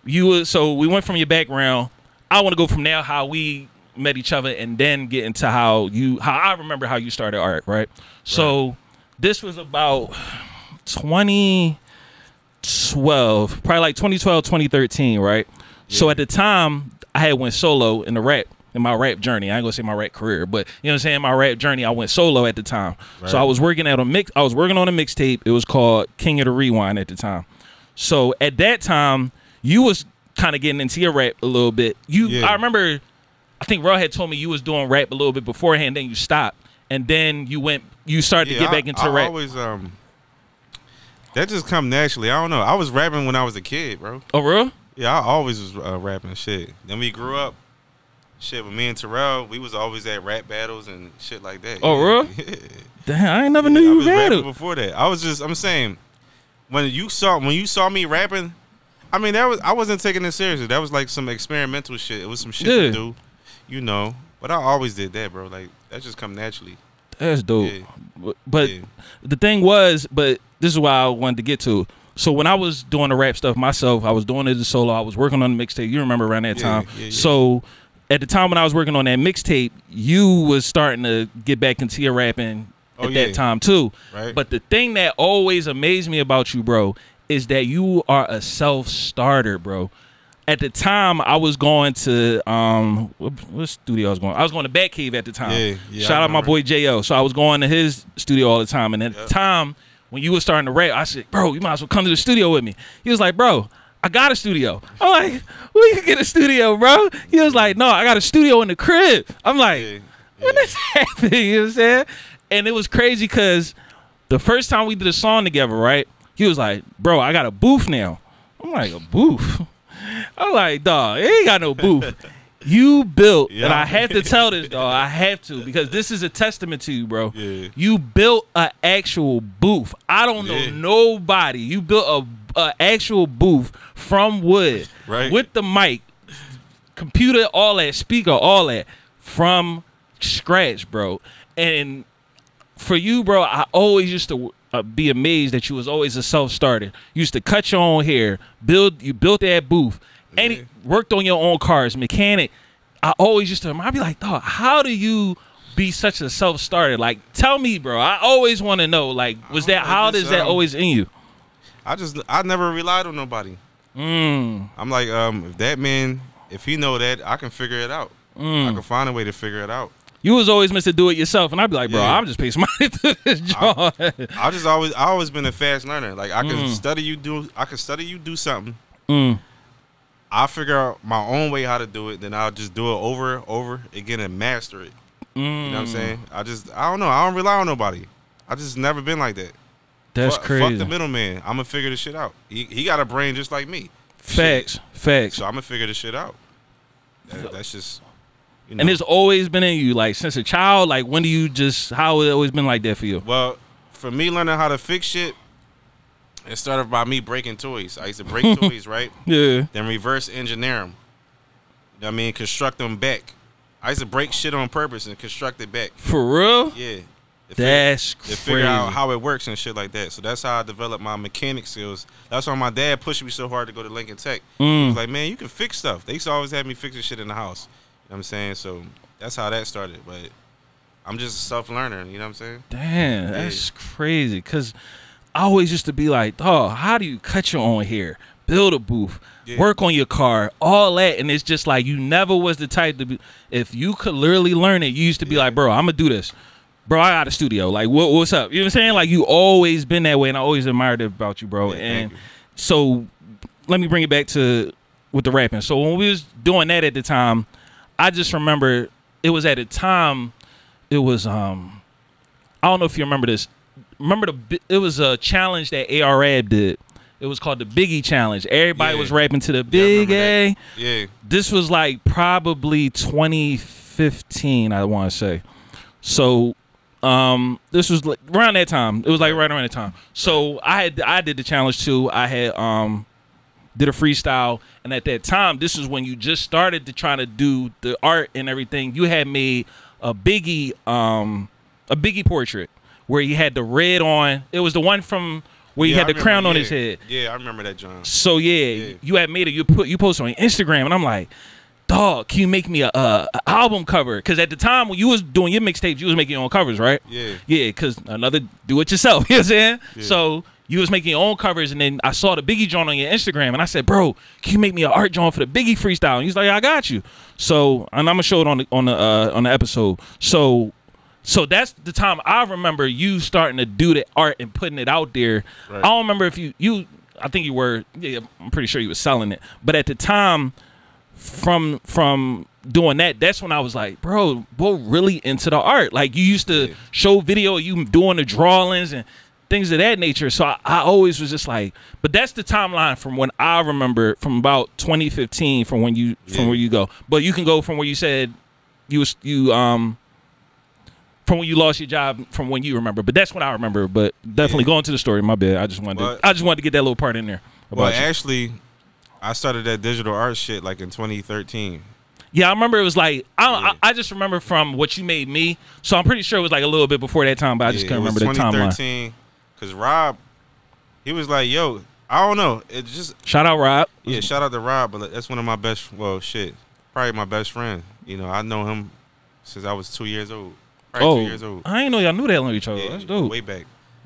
So we went from your background. I want to go from now how we met each other, and then get into how I remember how you started art, right? So this was about 2012, probably like 2012, 2013, right? Yeah. So at the time, I had went solo in my rap journey. I ain't gonna say my rap career, but you know what I'm saying, my rap journey, I went solo at the time. Right. So I was working on a mixtape. It was called King of the Rewind at the time. So at that time, you was kind of getting into your rap a little bit. I remember, I think Ro had told me you was doing rap a little bit beforehand, then you stopped, and then you started to get back into rap. Always, that just come naturally. I don't know. I was rapping when I was a kid, bro. Oh, real? Yeah, I always was rapping shit. Then we grew up. Shit, with me and Terrell, we was always at rap battles and shit like that. Oh, real? Yeah. Damn, I ain't never knew you rapping before that. I'm saying, when you saw me rapping, I mean, I wasn't taking it seriously. That was like some experimental shit. It was some shit to do, you know. But I always did that, bro. Like, that just come naturally. That's dope. Yeah. But the thing was, this is why I wanted to get to. So when I was doing the rap stuff myself, I was doing it as a solo. I was working on the mixtape. You remember around that time. Yeah. So at the time when I was working on that mixtape, you was starting to get back into your rapping at that time too. Right. But the thing that always amazed me about you, bro, is that you are a self-starter, bro. At the time, I was going to what studio I was going? I was going to Batcave at the time. Yeah, shout out my boy J.O. So I was going to his studio all the time. And at the time, when you were starting to rap, I said, bro, you might as well come to the studio with me. He was like, bro, I got a studio. I'm like, where you get a studio, bro? He was like, no, I got a studio in the crib. I'm like, when this happening? You know what I'm saying? And it was crazy because the first time we did a song together, right? He was like, bro, I got a booth now. I'm like, a booth? I'm like, dog, it ain't got no booth. You built, and I have to tell this, dog. I have to, because this is a testament to you, bro. Yeah. You built an actual booth. I don't know nobody. You built a actual booth from wood, with the mic, computer, all that, speaker, all that, from scratch, bro. And for you, bro, I always used to be amazed that you was always a self-starter. You used to cut your own hair, you built that booth, and worked on your own cars, mechanic. I always used to, I'd be like, dog, how do you be such a self-starter? Like, tell me, bro. I always want to know, like, how is that always in you? I never relied on nobody. I'm like, if that man, if he know that, I can figure it out. I can find a way to figure it out. You was always meant to do it yourself, and I'd be like, bro, I'm just paying somebody to this job. I always been a fast learner. Like, I can study you do something. I'll figure out my own way how to do it, then I'll just do it over again and master it. You know what I'm saying? I don't know. I don't rely on nobody. I just never been like that. That's crazy. Fuck the middleman. I'm gonna figure this shit out. He got a brain just like me. Facts. So I'm gonna figure this shit out. That's just. You know. And it's always been in you, like, since a child. Like, how it always been like that for you? Well, for me, learning how to fix shit, it started by me breaking toys. I used to break toys, right? Yeah. Then reverse engineer them. You know what I mean? Construct them back. I used to break shit on purpose and construct it back. For real? Yeah. That's crazy. To figure out how it works and shit like that. So that's how I developed my mechanic skills. That's why my dad pushed me so hard to go to Lincoln Tech. He was like, man, you can fix stuff. They used to always have me fixing shit in the house. You know what I'm saying? So that's how that started. But I'm just a self-learner. You know what I'm saying? Damn, that's crazy. Because I always used to be like, oh, how do you cut your own hair, build a booth, work on your car, all that? And it's just like, you never was the type to be, if you could literally learn it, you used to be like, bro, I'm going to do this. Bro, I got a studio. Like, what's up? You know what I'm saying? Like, you always been that way, and I always admired it about you, bro. And so let me bring it back to with the rapping. So when we was doing that at the time, I just remember it was at a time, it was, I don't know if you remember this. It was a challenge that ARAB did. It was called the Biggie Challenge. Everybody was rapping to the Big A. Yeah. This was like probably 2015, I want to say. So this was like around that time. It was like right around that time. So I did the challenge too. I had did a freestyle, and at that time, this is when you just started to try to do the art and everything. You had made a Biggie portrait where he had the red on. It was the one from where he had the crown on his head. Yeah, I remember that, John. So yeah, you had made it. You posted on Instagram, and I'm like, dog, can you make me a album cover? Because at the time when you was doing your mixtapes, you was making your own covers, right? Yeah. Yeah, because another do it yourself. You know what I'm saying? Yeah. So you was making your own covers, and then I saw the Biggie joint on your Instagram, and I said, bro, can you make me an art joint for the Biggie freestyle? And he's like, I got you. So, and I'm gonna show it on the episode. So that's the time I remember you starting to do the art and putting it out there. Right. I don't remember if you I think you were, yeah, I'm pretty sure you were selling it. But at the time, from doing that, that's when I was like, bro, we're really into the art. Like, you used to show video of you doing the drawings and things of that nature. So I always was just like, but that's the timeline from when I remember, from about 2015, from when you from where you go. But you can go from where you said you from when you lost your job, from when you remember. But that's what I remember. But definitely go into the story. My bad. I just wanted to get that little part in there. Well, actually, I started that digital art shit like in 2013. Yeah, I remember it was like, I just remember from what you made me. So I'm pretty sure it was like a little bit before that time, but I just couldn't remember the timeline. 2013, because Rob, he was like, yo, I don't know. It just. Shout out Rob. Yeah, shout out to Rob, but that's one of my best, well, shit, probably my best friend. You know, I know him since I was 2 years old. Probably 2 years old. I didn't know y'all knew that on each other. Yeah, that's dope. Way back.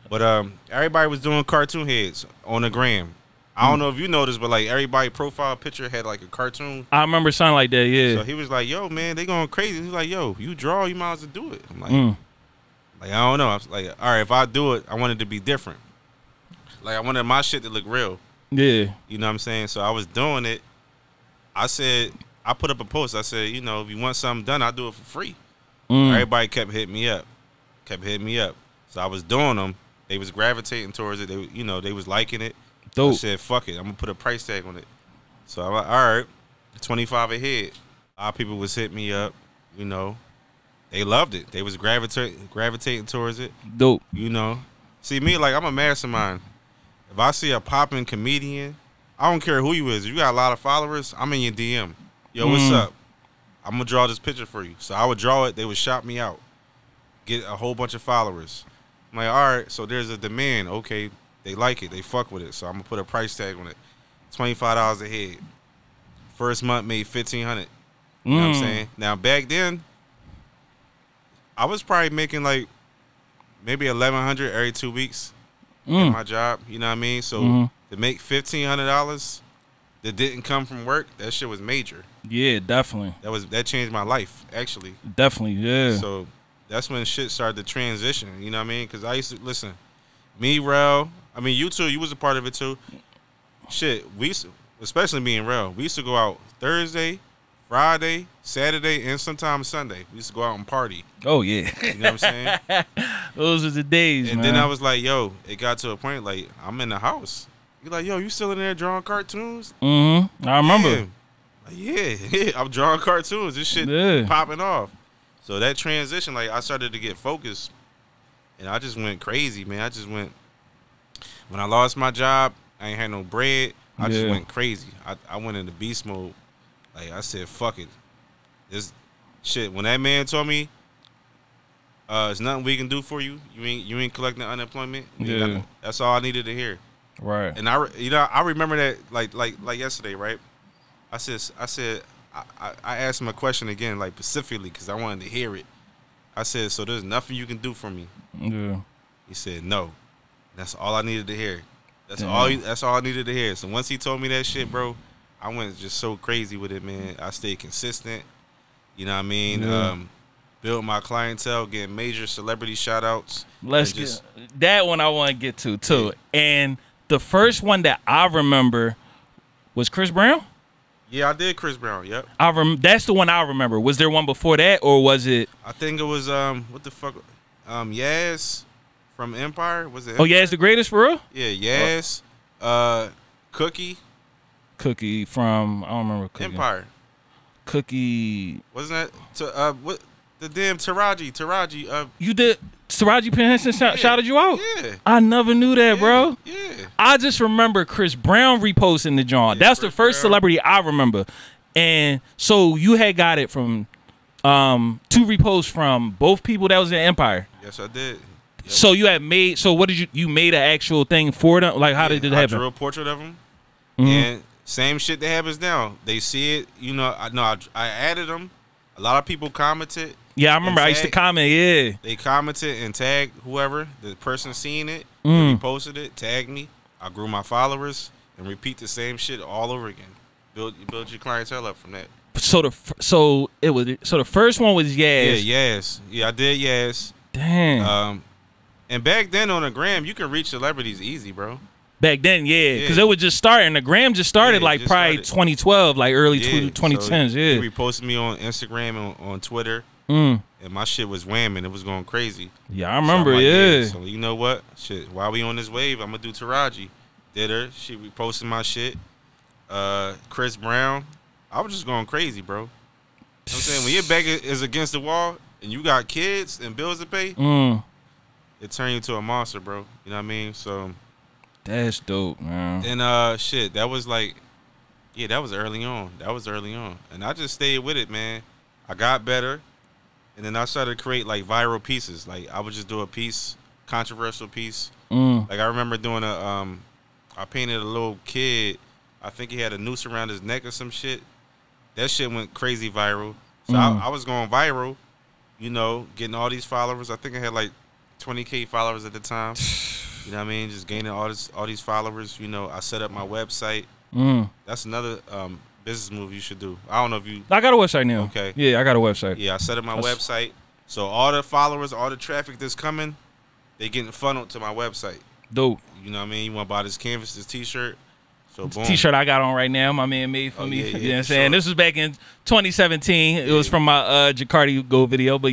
But everybody was doing cartoon heads on the gram. I don't know if you noticed, but like everybody profile picture had like a cartoon. I remember something like that, yeah. So he was like, yo, man, they going crazy. He's like, yo, you draw, you might as well do it. I'm like, I don't know. I was like, all right, if I do it, I want it to be different. Like, I wanted my shit to look real. Yeah. You know what I'm saying? So I was doing it. I put up a post. I said, you know, if you want something done, I'll do it for free. Everybody kept hitting me up. So I was doing them. They was gravitating towards it. They, you know, they was liking it. Dope. I said, fuck it. I'm going to put a price tag on it. So I'm like, all right, 25 a head. A lot of people was hitting me up, you know. They loved it. They was gravitating towards it. Dope. You know. See, me, like, I'm a mastermind. If I see a popping comedian, I don't care who you is. If you got a lot of followers, I'm in your DM. Yo, what's up? I'm going to draw this picture for you. So I would draw it. They would shop me out. Get a whole bunch of followers. I'm like, all right, so there's a demand. Okay, they like it. They fuck with it. So I'm going to put a price tag on it. $25 a head. First month made $1,500. You know what I'm saying? Now, back then, I was probably making like maybe $1,100 every 2 weeks in my job. You know what I mean? So to make $1,500 that didn't come from work, that shit was major. Yeah, definitely. That changed my life, actually. Definitely, yeah. So that's when shit started to transition. You know what I mean? Because I used to listen. Me, Rel. I mean, you too. You was a part of it too. Shit, we used to, especially me and Rel. We used to go out Thursday, Friday, Saturday, and sometimes Sunday. We used to go out and party. Oh yeah. You know what I'm saying? Those are the days, and man. then I was like, yo, it got to a point like I'm in the house. You're like, yo, you still in there drawing cartoons? I remember. Damn. Yeah, I'm drawing cartoons. This shit popping off. So that transition, like, I started to get focused, and I just went crazy, man. I just went. When I lost my job, I ain't had no bread. I just went crazy. I went into beast mode. Like, I said, fuck it. This shit. When that man told me, "There's nothing we can do for you. You ain't collecting unemployment." Yeah. That's all I needed to hear. Right. And I remember that like yesterday, right? I asked him a question again, like specifically, because I wanted to hear it. I said, so there's nothing you can do for me? Yeah. He said, no. That's all I needed to hear. That's all I needed to hear. So once he told me that shit, bro, I went just so crazy with it, man. I stayed consistent. You know what I mean? Yeah. Built my clientele, getting major celebrity shout outs. That one I want to get to too. Yeah. And the first one that I remember was Chris Brown. Yeah, I did Chris Brown. Yep. That's the one I remember. Was there one before that, or was it? I think it was what the fuck? Yaz from Empire. Was it? Empire? Oh, Yaz the Greatest for real? Yeah, Yaz. Cookie from I don't remember. Cookie. Empire. Cookie. Wasn't that what the damn Taraji? You did. Taraji Henson shouted you out? Yeah. I never knew that, bro. Yeah. I just remember Chris Brown reposting the John. That's the first celebrity I remember. And so you had got it from 2 reposts from both people that was in Empire. Yes, I did. So you had made. So what did you made an actual thing for them? Like how did it happen? I drew a portrait of them, and same shit that happens now. They see it. You know, I added them. A lot of people commented. Yeah, I remember. I used to comment. Yeah, they commented and tagged whoever the person seeing it. They reposted it, tagged me. I grew my followers and repeat the same shit all over again. Build your clientele up from that. So the first one was Yaz. Yeah, Yaz. Yeah, I did Yaz. Damn. And back then on the gram, you could reach celebrities easy, bro. Back then, yeah, because it was just starting. The gram just started like probably 2012, like early 2010s. So yeah, he reposted me on Instagram and on Twitter, and my shit was whamming. It was going crazy. Yeah, I remember. So, so you know what? Shit, while we on this wave, I'm gonna do Taraji. Did her? She reposted my shit. Chris Brown. I was just going crazy, bro. You know what I'm saying, when your back is against the wall and you got kids and bills to pay, it turns you into a monster, bro. You know what I mean? So that's dope, man. And shit, that was like, yeah, that was early on. And I just stayed with it, man. I got better, and then I started to create like viral pieces. Like I would just do a piece, controversial piece. Like I remember doing I painted a little kid. I think he had a noose around his neck or some shit. That shit went crazy viral. So I was going viral, you know, getting all these followers. I think I had like 20K followers at the time. You know what I mean? Just gaining all these followers. You know, I set up my website. That's another business move you should do. I don't know if you. I got a website now. Okay. Yeah, I got a website. Yeah, I set up my website. So all the followers, all the traffic that's coming, they getting funneled to my website. Dope. You know what I mean? You want to buy this canvas, this T-shirt. So boom. T-shirt I got on right now, my man made for me. Yeah, you know what I'm saying? This was back in 2017. It was from my Jacardi Go video, but